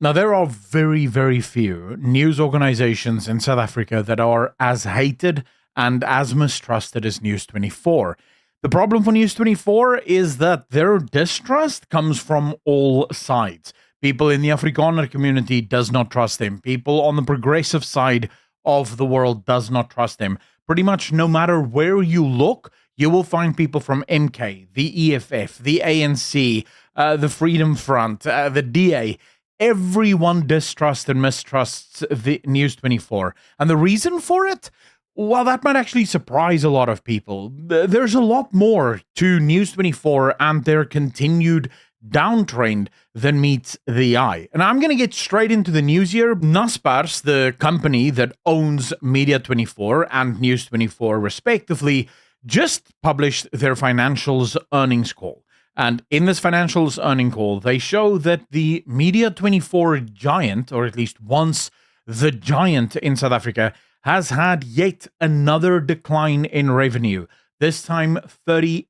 Now, there are very, very few news organizations in South Africa that are as hated and as mistrusted as News24. The problem for News24 is that their distrust comes from all sides. People in the Afrikaner community does not trust them. People on the progressive side of the world does not trust them. Pretty much no matter where you look, you will find people from MK, the EFF, the ANC, the Freedom Front, the DA. Everyone distrusts and mistrusts the News24. And the reason for it? Well, that might actually surprise a lot of people. There's a lot more to News24 and their continued downtrend than meets the eye. And I'm going to get straight into the news here. Naspers, the company that owns Media24 and News24 respectively, just published their financials earnings call. And in this financials earning call, they show that the Media24 giant, or at least once the giant in South Africa, has had yet another decline in revenue, this time 38%.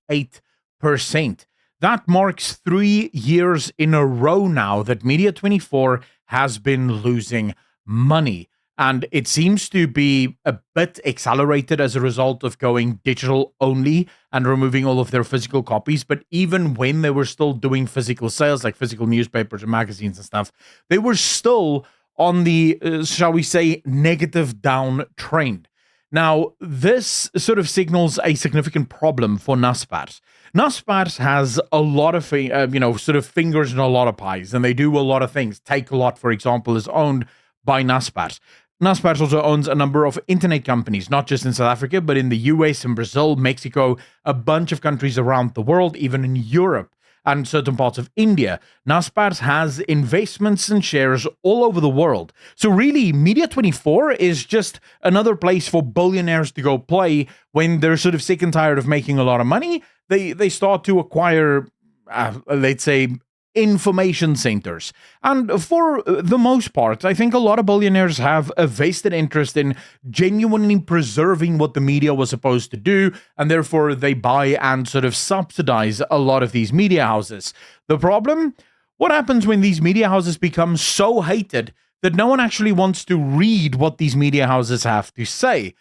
That marks 3 years in a row now that Media24 has been losing money. And it seems to be a bit accelerated as a result of going digital only and removing all of their physical copies. But even when they were still doing physical sales, like physical newspapers and magazines and stuff, they were still on the, shall we say, negative down trend. Now, this sort of signals a significant problem for Naspers. Naspers has a lot of, sort of fingers in a lot of pies, and they do a lot of things. Take a Lot, for example, is owned by Naspers. Naspers also owns a number of internet companies, not just in South Africa, but in the US and Brazil, Mexico, a bunch of countries around the world, even in Europe and certain parts of India. Naspers has investments and shares all over the world. So really, Media24 is just another place for billionaires to go play when they're sort of sick and tired of making a lot of money. They start to acquire, let's say, information centers. And for the most part, I think a lot of billionaires have a vested interest in genuinely preserving what the media was supposed to do, and therefore they buy and sort of subsidize a lot of these media houses. The problem? What happens when these media houses become so hated that no one actually wants to read what these media houses have to say?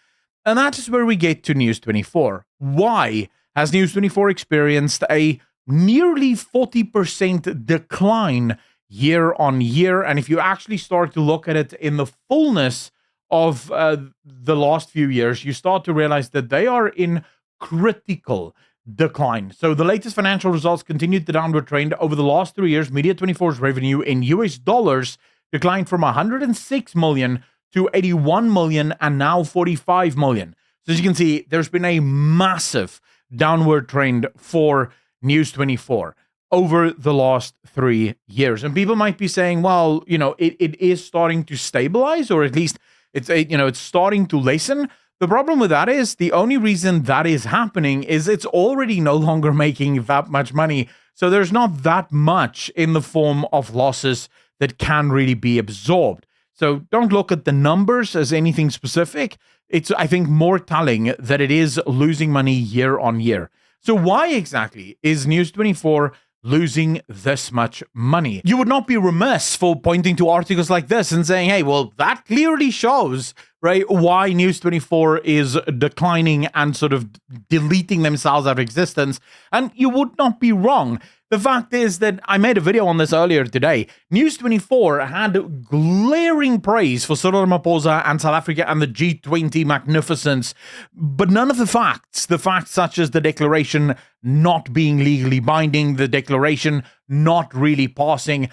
And that is where we get to News24. Why has News24 experienced a nearly 40% decline year on year? And if you actually start to look at it in the fullness of the last few years, you start to realize that they are in critical decline. So the latest financial results continued the downward trend. Over the last 3 years, Media24's revenue in US dollars declined from 106 million to 81 million and now 45 million. So as you can see, there's been a massive downward trend for News24 over the last 3 years. And people might be saying, well, it is starting to stabilize, or at least it's starting to lessen. The problem with that is the only reason that is happening is it's already no longer making that much money. So there's not that much in the form of losses that can really be absorbed. So don't look at the numbers as anything specific. It's, I think, more telling that it is losing money year on year. So why exactly is News24 losing this much money? You would not be remiss for pointing to articles like this and saying, hey, well, that clearly shows, right, why News24 is declining and sort of deleting themselves out of existence. And you would not be wrong. The fact is that I made a video on this earlier today. News24 had glaring praise for Cyril Ramaphosa and South Africa and the G20 magnificence, but none of the facts such as the declaration not being legally binding, the declaration not really passing,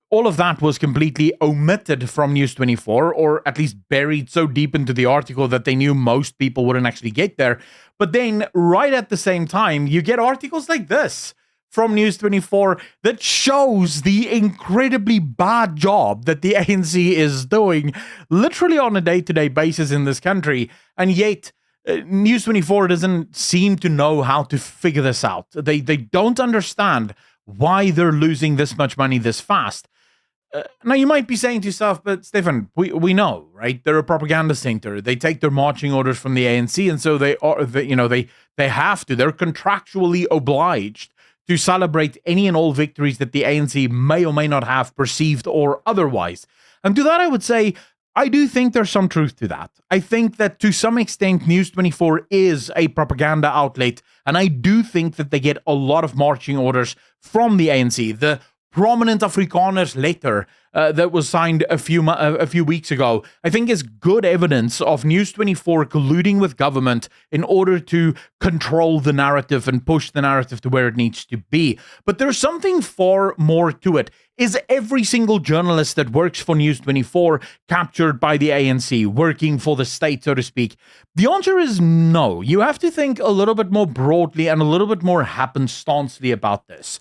all of that was completely omitted from News24, or at least buried so deep into the article that they knew most people wouldn't actually get there. But then right at the same time, you get articles like this from News24 that shows the incredibly bad job that the ANC is doing literally on a day-to-day basis in this country. And yet News24 doesn't seem to know how to figure this out. They don't understand why they're losing this much money this fast. Now, you might be saying to yourself, but Stefan, we know, right? They're a propaganda center. They take their marching orders from the ANC, and so they have to. They're contractually obliged to celebrate any and all victories that the ANC may or may not have, perceived or otherwise. And to that, I would say, I do think there's some truth to that. I think that to some extent, News24 is a propaganda outlet, and I do think that they get a lot of marching orders from the ANC. The prominent Afrikaners letter that was signed a few weeks ago, I think is good evidence of News24 colluding with government in order to control the narrative and push the narrative to where it needs to be. But there's something far more to it. Is every single journalist that works for News24 captured by the ANC, working for the state, so to speak? The answer is no. You have to think a little bit more broadly and a little bit more happenstancely about this.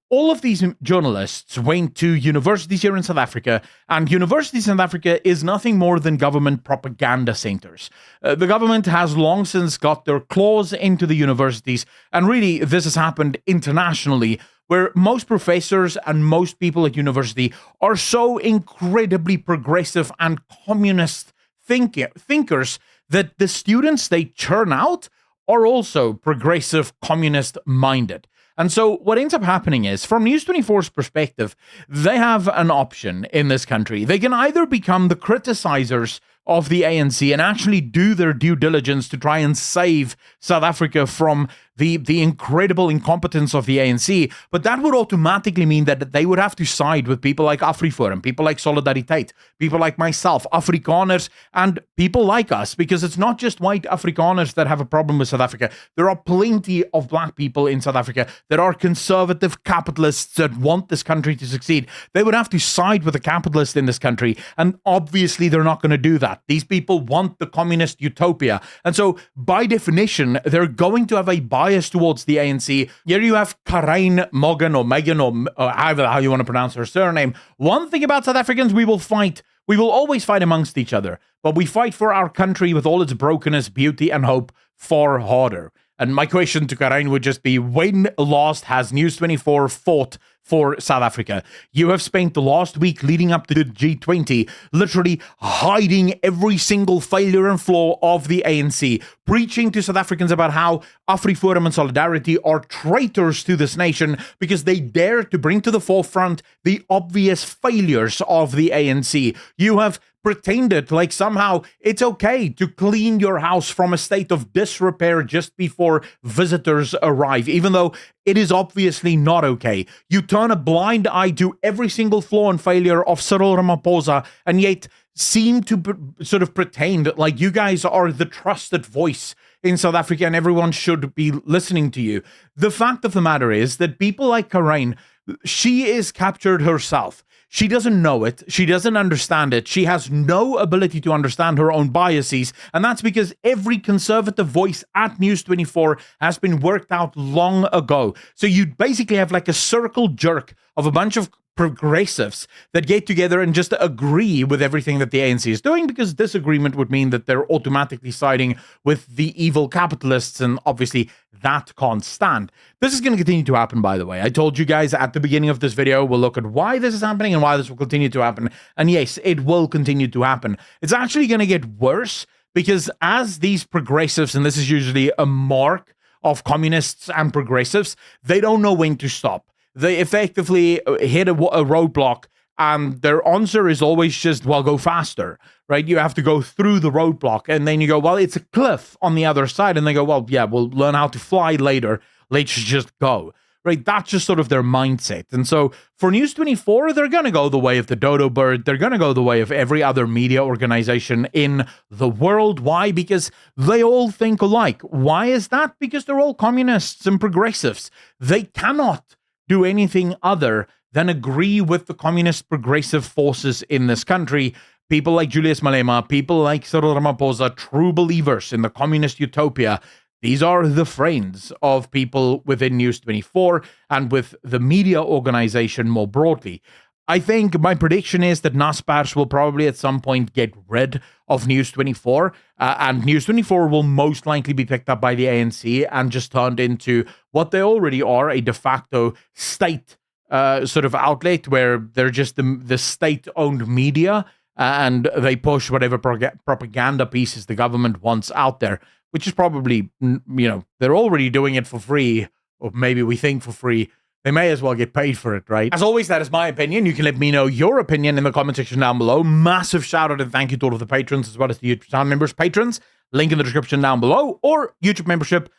All of these journalists went to universities here in South Africa, and universities in South Africa is nothing more than government propaganda centers. The government has long since got their claws into the universities, and really this has happened internationally, where most professors and most people at university are so incredibly progressive and communist thinkers that the students they churn out are also progressive, communist-minded. And so what ends up happening is, from News24's perspective, they have an option in this country. They can either become the criticizers of the ANC and actually do their due diligence to try and save South Africa from the incredible incompetence of the ANC, but that would automatically mean that they would have to side with people like AfriForum, people like Solidarity, people like myself, Afrikaners, and people like us, because it's not just white Afrikaners that have a problem with South Africa. There are plenty of black people in South Africa that are conservative capitalists that want this country to succeed. They would have to side with the capitalists in this country, and obviously they're not going to do that. These people want the communist utopia, and so by definition, they're going to have a bias towards the ANC. Here you have Karain Morgan or Megan or however how you want to pronounce her surname. One thing about South Africans, we will fight. We will always fight amongst each other, but we fight for our country with all its brokenness, beauty, and hope far harder. And my question to Karain would just be, when last has News24 fought for South Africa? You have spent the last week leading up to the G20 literally hiding every single failure and flaw of the ANC, preaching to South Africans about how AfriForum and Solidarity are traitors to this nation because they dare to bring to the forefront the obvious failures of the ANC. You have pretended like somehow it's okay to clean your house from a state of disrepair just before visitors arrive, even though it is obviously not okay. You turn a blind eye to every single flaw and failure of Cyril Ramaphosa, and yet seem to sort of pretend like you guys are the trusted voice in South Africa and everyone should be listening to you. The fact of the matter is that people like Karain, she is captured herself. She doesn't know it. She doesn't understand it. She has no ability to understand her own biases. And that's because every conservative voice at News24 has been worked out long ago. So you basically have like a circle jerk of a bunch of progressives that get together and just agree with everything that the ANC is doing, because disagreement would mean that they're automatically siding with the evil capitalists, and obviously that can't stand. This is going to continue to happen, by the way. I told you guys at the beginning of this video, we'll look at why this is happening and why this will continue to happen. And yes, it will continue to happen. It's actually going to get worse, because as these progressives, and this is usually a mark of communists and progressives, they don't know when to stop. They effectively hit a roadblock, and their answer is always just, well, go faster, right? You have to go through the roadblock, and then you go, well, it's a cliff on the other side, and they go, well, yeah, we'll learn how to fly later. Let's just go, right? That's just sort of their mindset. And so for News24, they're going to go the way of the dodo bird. They're going to go the way of every other media organization in the world. Why? Because they all think alike. Why is that? Because they're all communists and progressives. They cannot do anything other than agree with the communist progressive forces in this country. People like Julius Malema, people like Cyril Ramaphosa, true believers in the communist utopia. These are the friends of people within News24 and with the media organization more broadly. I think my prediction is that Naspers will probably at some point get rid of News24, and News24 will most likely be picked up by the ANC and just turned into what they already are, a de facto state sort of outlet where they're just the state-owned media, and they push whatever propaganda pieces the government wants out there, which is probably, they're already doing it for free or maybe we think for free, they may as well get paid for it, right? As always, that is my opinion. You can let me know your opinion in the comment section down below. Massive shout out and thank you to all of the patrons as well as the YouTube channel members. Patrons, link in the description down below, or YouTube membership,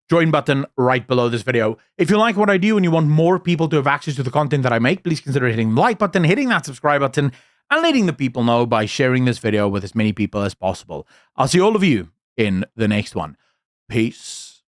join button right below this video. If you like what I do and you want more people to have access to the content that I make, please consider hitting the like button, hitting that subscribe button, and letting the people know by sharing this video with as many people as possible. I'll see all of you in the next one. Peace.